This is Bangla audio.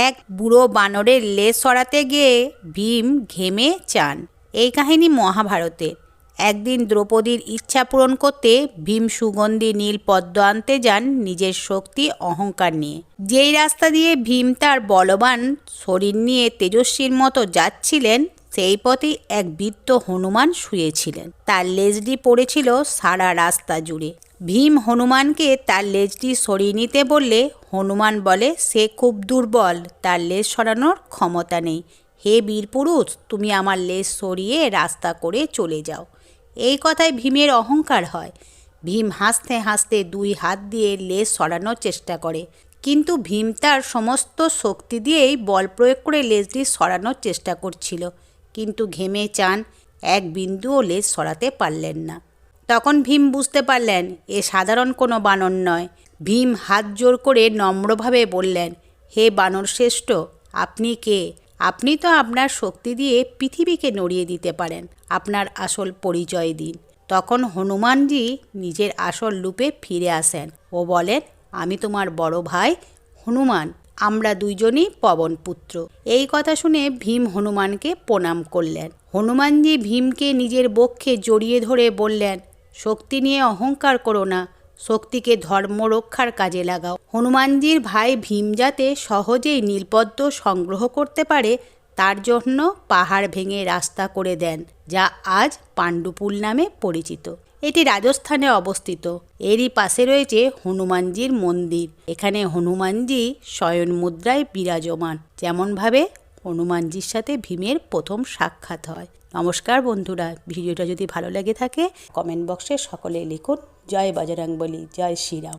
এক বুড়ো বানরের লেজ সরাতে গিয়ে ভীম ঘেমে চান। এই কাহিনী মহাভারতের। একদিন দ্রৌপদীর ইচ্ছা পূরণ করতে ভীম সুগন্ধি নীল পদ্ম আনতে যান নিজের শক্তি অহংকার নিয়ে। যেই রাস্তা দিয়ে ভীম তার বলবান শরীর নিয়ে তেজস্বীর মতো যাচ্ছিলেন, সেই পথে এক বৃদ্ধ হনুমান শুয়েছিলেন। তার লেজটি পড়েছিল সারা রাস্তা জুড়ে। ভীম হনুমানকে তার লেজটি সরিয়ে নিতে বললে হনুমান বলে সে খুব দুর্বল, তার লেজ সরানোর ক্ষমতা নেই। হে বীরপুরুষ, তুমি আমার লেজ সরিয়ে রাস্তা করে চলে যাও। এই কথায় ভীমের অহংকার হয়। ভীম হাসতে হাসতে দুই হাত দিয়ে লেজ সরানোর চেষ্টা করে, কিন্তু ভীম তার সমস্ত শক্তি দিয়েই বল প্রয়োগ করে লেজটি সরানোর চেষ্টা করছিল, কিন্তু ঘেমে চান এক বিন্দুও লেজ সরাতে পারলেন না। তখন ভীম বুঝতে পারলেন এ সাধারণ কোনো বানর নয়। ভীম হাত জোর করে নম্রভাবে বললেন, হে বানর শ্রেষ্ঠ, আপনি কে? আপনি তো আপনার শক্তি দিয়ে পৃথিবীকে নড়িয়ে দিতে পারেন। আপনার আসল পরিচয় দিন। তখন হনুমানজি নিজের আসল রূপে ফিরে আসেন ও বলেন, আমি তোমার বড় ভাই হনুমান, আমরা দুইজনই পবন পুত্র। এই কথা শুনে ভীম হনুমানকে প্রণাম করলেন। হনুমানজি ভীমকে নিজের বক্ষে জড়িয়ে ধরে বললেন, শক্তি নিয়ে অহংকার করো না, শক্তিকে ধর্ম রক্ষার কাজে লাগাও। হনুমানজির ভাই ভীম যাতে সহজেই নীলপদ্ম সংগ্রহ করতে পারে, তার জন্য পাহাড় ভেঙে রাস্তা করে দেন, যা আজ পাণ্ডুপুল নামে পরিচিত। এটি রাজস্থানে অবস্থিত। এরই পাশে রয়েছে হনুমানজির মন্দির। এখানে হনুমানজি শয়ন মুদ্রায় বিরাজমান, যেমনভাবে হনুমানজির সাথে ভীমের প্রথম সাক্ষাৎ হয়। নমস্কার বন্ধুরা, ভিডিওটা যদি ভালো লেগে থাকে কমেন্ট বক্সে সকলে লিখুন জয় বজরংবলী, জয় শ্রীরাম।